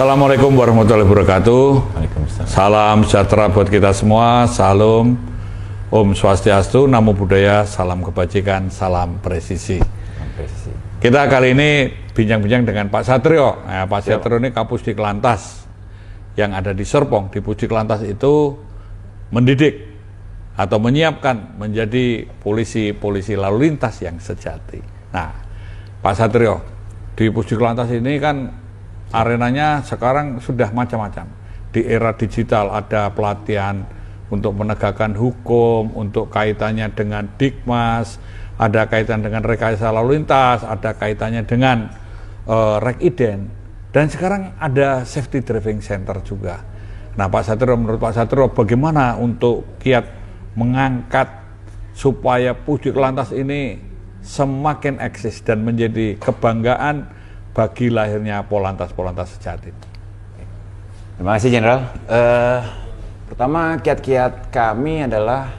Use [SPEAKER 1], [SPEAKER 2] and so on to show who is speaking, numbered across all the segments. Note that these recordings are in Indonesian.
[SPEAKER 1] Assalamualaikum warahmatullahi wabarakatuh. Salam sejahtera buat kita semua. Salam Om Swastiastu, Namo Buddhaya, salam kebajikan, salam presisi. Kita kali ini bincang-bincang dengan Pak Satrio. Nah, Pak Satrio ini Kapusdik Lantas yang ada di Serpong. Di Pusdik Lantas itu mendidik atau menyiapkan menjadi polisi lalu lintas yang sejati. Nah, Pak Satrio, di Pusdik Lantas ini kan arenanya sekarang sudah macam-macam. Di era digital ada pelatihan untuk menegakkan hukum, untuk kaitannya dengan Dikmas, ada kaitan dengan rekayasa lalu lintas, ada kaitannya dengan Rekiden, dan sekarang ada safety driving center juga. Nah, Pak Satrio, menurut Pak Satrio bagaimana untuk kiat mengangkat supaya Pusdik Lantas ini semakin eksis dan menjadi kebanggaan bagi lahirnya Polantas sejati.
[SPEAKER 2] Terima kasih Jenderal. Pertama, kiat-kiat kami adalah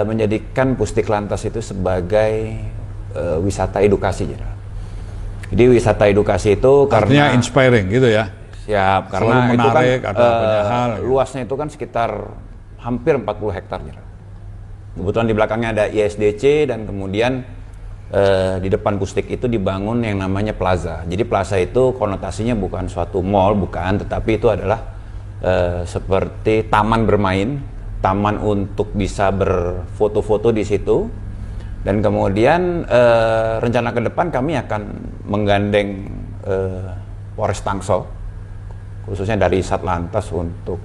[SPEAKER 2] menjadikan Pusdik Lantas itu sebagai wisata edukasi, Jenderal. Jadi wisata edukasi itu
[SPEAKER 1] artinya karena inspiring gitu ya.
[SPEAKER 2] Siap, karena
[SPEAKER 1] menarik,
[SPEAKER 2] itu kan
[SPEAKER 1] ada banyak hal.
[SPEAKER 2] Luasnya itu kan sekitar hampir 40 hektar, Jenderal. Kebetulan di belakangnya ada ISDC dan kemudian di depan Pusdik itu dibangun yang namanya plaza. Jadi plaza itu konotasinya bukan suatu mall, bukan, tetapi itu adalah seperti taman bermain, taman untuk bisa berfoto-foto di situ. Dan kemudian rencana ke depan kami akan menggandeng Polres Tangsel, khususnya dari Satlantas untuk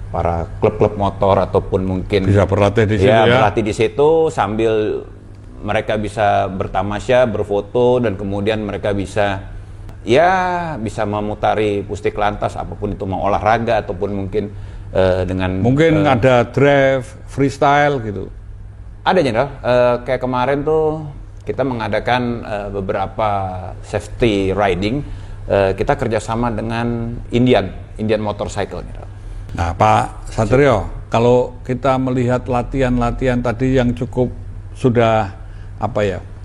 [SPEAKER 2] para klub-klub motor ataupun mungkin
[SPEAKER 1] bisa berlatih di situ ya.
[SPEAKER 2] Berlatih di situ sambil mereka bisa bertamasya, berfoto, dan kemudian mereka bisa memutari Pusdik Lantas, apapun itu, mau olahraga ataupun mungkin dengan
[SPEAKER 1] mungkin ada drive, freestyle gitu.
[SPEAKER 2] Ada, Jenderal. Kayak kemarin tuh kita mengadakan beberapa safety riding. Kita kerjasama dengan Indian Motorcycle, Jenderal.
[SPEAKER 1] Nah, Pak Satrio, kalau kita melihat latihan-latihan tadi yang cukup sudah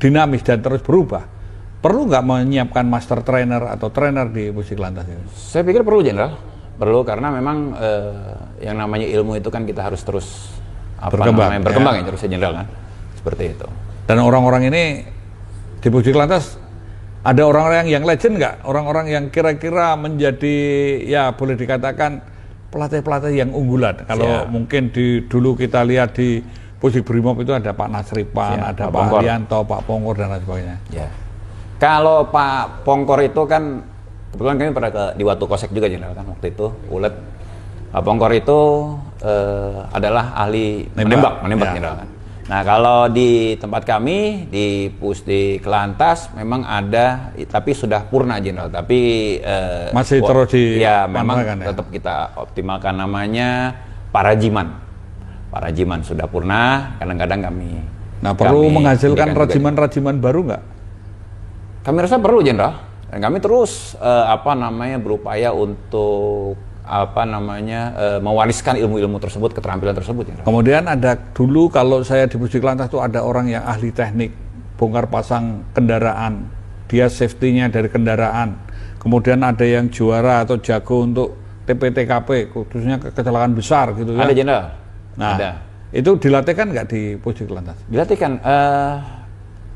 [SPEAKER 1] dinamis dan terus berubah, perlu nggak menyiapkan master trainer atau trainer di Pusdik Lantas ini?
[SPEAKER 2] Saya pikir perlu, Jenderal. Perlu, karena memang yang namanya ilmu itu kan kita harus terus berkembang ya, terus Jenderal kan, seperti itu. Dan
[SPEAKER 1] orang-orang ini di Pusdik Lantas ada orang-orang yang legend nggak? Orang-orang yang kira-kira menjadi, ya boleh dikatakan pelatih-pelatih yang unggulan. Kalau mungkin dulu kita lihat di Pusdik Brimob itu ada Pak Nasripan, ada Pak Arianto, Pak Pongkor, dan lain sebagainya.
[SPEAKER 2] Ya. Kalau Pak Pongkor itu kan, kebetulan kami pernah di Watu Kosek juga, Jenderal, kan waktu itu, ulet. Pak Pongkor itu adalah ahli menembak, Jenderal, kan. Nah, kalau di tempat kami, di Pusdik Lantas, memang ada, tapi sudah purna, Jenderal. Tapi
[SPEAKER 1] masih terus
[SPEAKER 2] memang tetap kita optimalkan, namanya Parajiman sudah purna, kadang-kadang kami.
[SPEAKER 1] Nah, perlu menghasilkan rajiman-rajiman baru nggak?
[SPEAKER 2] Kami rasa perlu, Jenderal. Dan kami terus berupaya untuk mewariskan ilmu-ilmu tersebut, keterampilan tersebut, Jenderal.
[SPEAKER 1] Kemudian ada dulu, kalau saya di Pusdik Lantas itu ada orang yang ahli teknik bongkar pasang kendaraan, dia safety-nya dari kendaraan. Kemudian ada yang juara atau jago untuk TP-TKP, khususnya kecelakaan besar gitu ya.
[SPEAKER 2] Ada, Jenderal.
[SPEAKER 1] Nah, itu dilatihkan nggak di Pusdik Lantas?
[SPEAKER 2] Dilatihkan.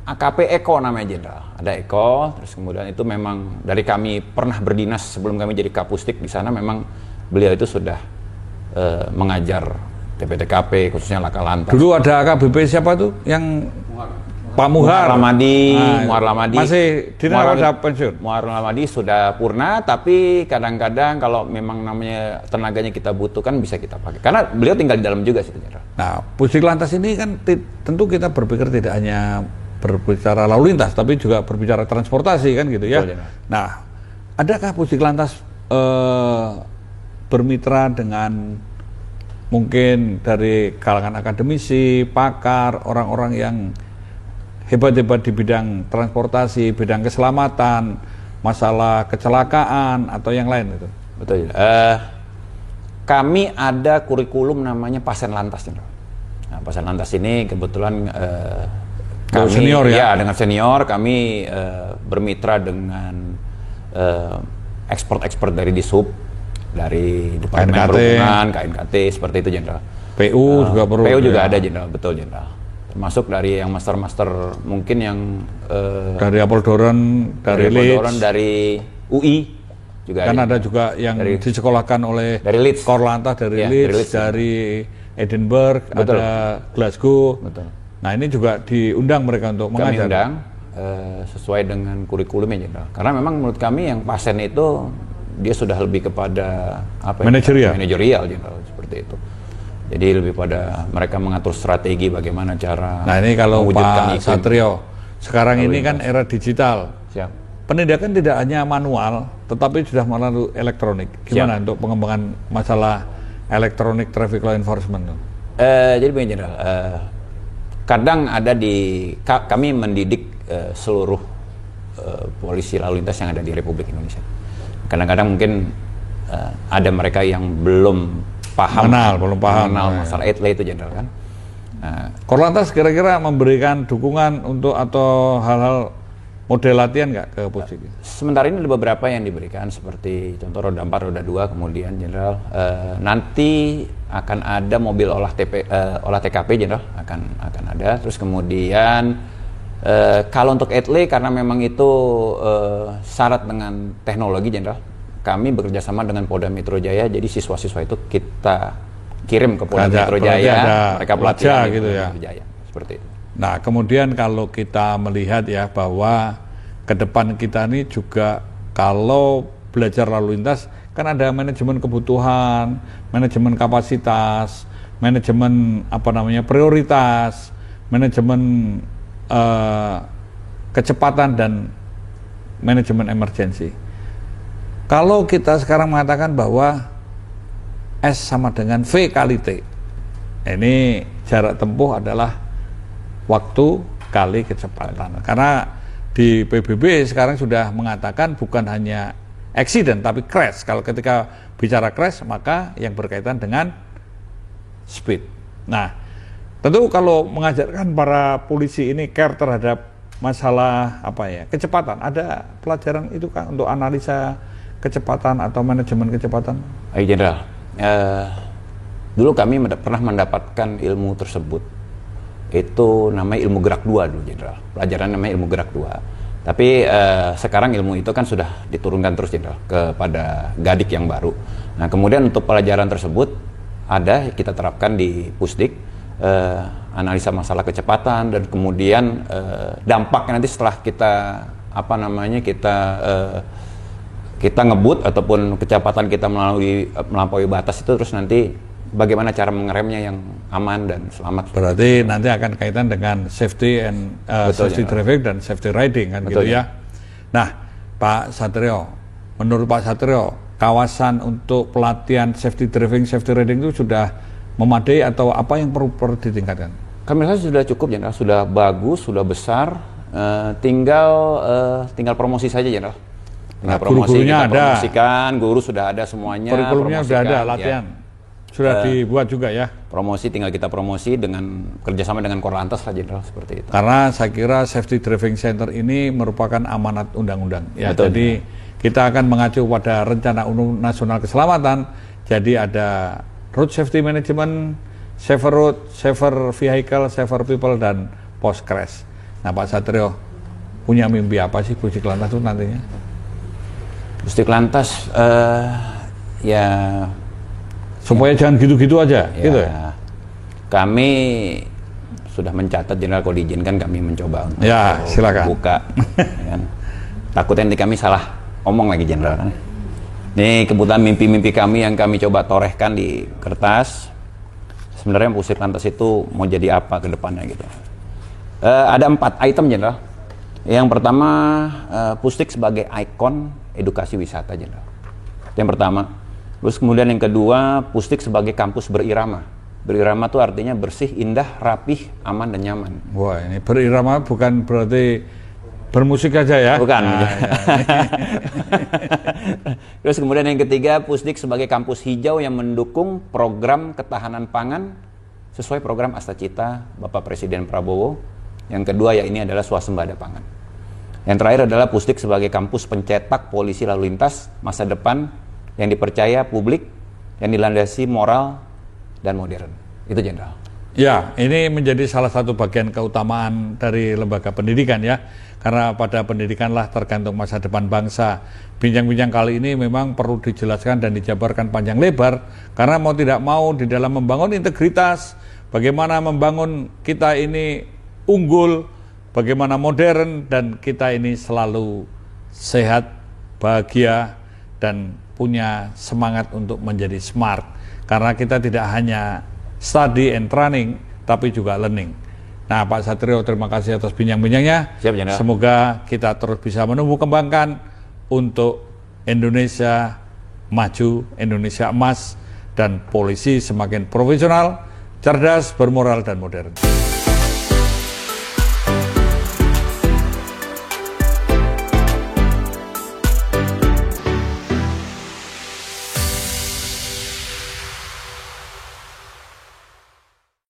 [SPEAKER 2] AKP Eko namanya, Jenderal. Ada Eko, terus kemudian itu memang dari kami pernah berdinas sebelum kami jadi Kapusdik di sana, memang beliau itu sudah mengajar TP-TKP, khususnya laka lantas.
[SPEAKER 1] Dulu ada AKBP siapa tuh? Yang Pak Muhar
[SPEAKER 2] Lamadi,
[SPEAKER 1] masih ada pensiun.
[SPEAKER 2] Muhar Lamadi sudah purna, tapi kadang-kadang kalau memang namanya tenaganya kita butuhkan, bisa kita pakai. Karena beliau tinggal di dalam juga sih, Jenderal.
[SPEAKER 1] Nah, Pusdik Lantas ini kan tentu kita berpikir tidak hanya berbicara lalu lintas, tapi juga berbicara transportasi kan gitu ya.
[SPEAKER 2] Betul,
[SPEAKER 1] nah, adakah Pusdik Lantas bermitra dengan mungkin dari kalangan akademisi, pakar, orang-orang yang hebat-hebat di bidang transportasi, bidang keselamatan, masalah kecelakaan atau yang lain itu?
[SPEAKER 2] Betul. Kami ada kurikulum namanya Pasen Lantas. Nah, Pasen Lantas ini kebetulan kami
[SPEAKER 1] senior ya?
[SPEAKER 2] Dengan senior kami bermitra dengan ekspor dari Dishub, dari Departemen
[SPEAKER 1] KNKT.
[SPEAKER 2] Perhubungan, KNKT, seperti itu Jenderal.
[SPEAKER 1] PU juga perlu.
[SPEAKER 2] PU juga
[SPEAKER 1] ya.
[SPEAKER 2] ada Jenderal, betul Jenderal. Termasuk dari yang master mungkin yang
[SPEAKER 1] Dari Apoldoron, dari
[SPEAKER 2] Apoldoron,
[SPEAKER 1] Leeds.
[SPEAKER 2] dari UI juga
[SPEAKER 1] Kan ada
[SPEAKER 2] Jenderal.
[SPEAKER 1] juga yang disekolahkan oleh
[SPEAKER 2] Dari Leeds.
[SPEAKER 1] Korlantas, dari
[SPEAKER 2] Iya,
[SPEAKER 1] Leeds, dari Edinburgh,
[SPEAKER 2] Betul.
[SPEAKER 1] ada Glasgow.
[SPEAKER 2] Betul.
[SPEAKER 1] Nah ini juga diundang mereka untuk
[SPEAKER 2] Kami
[SPEAKER 1] mengajar.
[SPEAKER 2] undang sesuai dengan kurikulumnya Jenderal. Karena memang menurut kami yang pasien itu dia sudah lebih kepada apa?
[SPEAKER 1] Manajerial.
[SPEAKER 2] Manajerial Jenderal, seperti itu. Jadi lebih pada mereka mengatur strategi bagaimana cara.
[SPEAKER 1] Nah ini kalau
[SPEAKER 2] mewujudkan
[SPEAKER 1] Pak
[SPEAKER 2] iklim.
[SPEAKER 1] Satrio, sekarang ini kan era digital.
[SPEAKER 2] Siap.
[SPEAKER 1] Penindakan tidak hanya manual, tetapi sudah melalui elektronik. Gimana untuk pengembangan masalah elektronik traffic law enforcement?
[SPEAKER 2] Jadi begini Jenderal, kadang ada kami mendidik seluruh polisi lalu lintas yang ada di Republik Indonesia. Kadang-kadang mungkin ada mereka yang belum paham mengenal masalah etle itu Jenderal kan.
[SPEAKER 1] Korlantas kira-kira memberikan dukungan untuk atau hal-hal model latihan nggak ke Pusdik?
[SPEAKER 2] Sementara ini ada beberapa yang diberikan seperti contoh roda 4, roda 2, kemudian Jenderal nanti akan ada mobil olah TKP Jenderal akan ada. Terus kemudian kalau untuk etle karena memang itu syarat dengan teknologi Jenderal, kami bekerja sama dengan Polda Metro Jaya, jadi siswa-siswa itu kita kirim ke Polda Metro Jaya, mereka pelatihan
[SPEAKER 1] gitu ya.
[SPEAKER 2] Metro Jaya, seperti itu.
[SPEAKER 1] Nah, kemudian kalau kita melihat ya bahwa ke depan kita ini juga kalau belajar lalu lintas kan ada manajemen kebutuhan, manajemen kapasitas, manajemen prioritas, manajemen kecepatan dan manajemen emergensi. Kalau kita sekarang mengatakan bahwa S sama dengan V kali T, ini jarak tempuh adalah waktu kali kecepatan. Karena di PBB sekarang sudah mengatakan bukan hanya accident tapi crash. Kalau ketika bicara crash maka yang berkaitan dengan speed. Nah, tentu kalau mengajarkan para polisi ini care terhadap masalah kecepatan, ada pelajaran itu kan untuk analisa kecepatan atau manajemen kecepatan?
[SPEAKER 2] Baik Jenderal, dulu kami pernah mendapatkan ilmu tersebut. Itu namanya ilmu gerak 2 dulu Jenderal. Pelajaran namanya ilmu gerak 2. Tapi sekarang ilmu itu kan sudah diturunkan terus Jenderal kepada Gadik yang baru. Nah kemudian untuk pelajaran tersebut ada kita terapkan di Pusdik, analisa masalah kecepatan dan kemudian dampaknya nanti setelah kita kita ngebut ataupun kecepatan kita melampaui batas itu, terus nanti bagaimana cara mengeremnya yang aman dan selamat.
[SPEAKER 1] Berarti nanti akan kaitan dengan safety and safety driving dan safety riding kan. Betul, gitu ya. Nah, Pak Satrio, menurut Pak Satrio, kawasan untuk pelatihan safety driving, safety riding itu sudah memadai atau apa yang perlu ditingkatkan?
[SPEAKER 2] Kami rasa sudah cukup Jenderal, sudah bagus, sudah besar, tinggal promosi saja Jenderal.
[SPEAKER 1] Nah, guru-gurunya ada,
[SPEAKER 2] promosikan, guru sudah ada semuanya,
[SPEAKER 1] kurikulumnya sudah ada, latihan sudah dibuat juga ya.
[SPEAKER 2] Promosi tinggal kita promosi dengan kerjasama dengan Korlantas lah Jenderal, seperti itu.
[SPEAKER 1] Karena saya kira Safety Driving Center ini merupakan amanat undang-undang ya.
[SPEAKER 2] Betul,
[SPEAKER 1] jadi kita akan mengacu pada Rencana Umum Nasional Keselamatan. Jadi ada Road Safety Management, Safer Road, Safer Vehicle, Safer People dan Post Crash. Nah Pak Satrio punya mimpi apa sih Pusdik Lantas itu nantinya?
[SPEAKER 2] Pusdik Lantas ya
[SPEAKER 1] supaya jangan gitu-gitu aja
[SPEAKER 2] ya,
[SPEAKER 1] gitu ya.
[SPEAKER 2] Kami sudah mencatat Jenderal, kalau diizinkan kami mencoba untuk
[SPEAKER 1] silakan
[SPEAKER 2] buka ya kan. Takutnya nanti kami salah omong lagi Jenderal kan. Ini kebetulan mimpi-mimpi kami yang kami coba torehkan di kertas. Sebenarnya Pusdik Lantas itu mau jadi apa ke depannya gitu. Ada 4 item Jenderal. Yang pertama, Pusdik sebagai ikon edukasi wisata Jenderal. Yang pertama. Terus kemudian yang kedua, Pusdik sebagai kampus berirama. Berirama itu artinya bersih, indah, rapih, aman dan nyaman.
[SPEAKER 1] Wah, ini berirama bukan berarti bermusik aja ya?
[SPEAKER 2] Bukan.
[SPEAKER 1] Nah,
[SPEAKER 2] Terus kemudian yang ketiga, Pusdik sebagai kampus hijau yang mendukung program ketahanan pangan sesuai program Astacita Bapak Presiden Prabowo. Yang kedua ya ini adalah swasembada pangan. Yang terakhir adalah Pusdik sebagai kampus pencetak polisi lalu lintas masa depan yang dipercaya publik, yang dilandasi moral dan modern. Itu Jenderal.
[SPEAKER 1] Ya, ini menjadi salah satu bagian keutamaan dari lembaga pendidikan ya. Karena pada pendidikanlah tergantung masa depan bangsa. Bincang-bincang kali ini memang perlu dijelaskan dan dijabarkan panjang lebar. Karena mau tidak mau di dalam membangun integritas, bagaimana membangun kita ini unggul, bagaimana modern, dan kita ini selalu sehat, bahagia, dan punya semangat untuk menjadi smart. Karena kita tidak hanya study and training, tapi juga learning. Nah, Pak Satrio, terima kasih atas bincang-bincangnya.
[SPEAKER 2] Siap, Jenderal.
[SPEAKER 1] Semoga kita terus bisa menumbuh kembangkan untuk Indonesia maju, Indonesia emas, dan polisi semakin profesional, cerdas, bermoral, dan modern.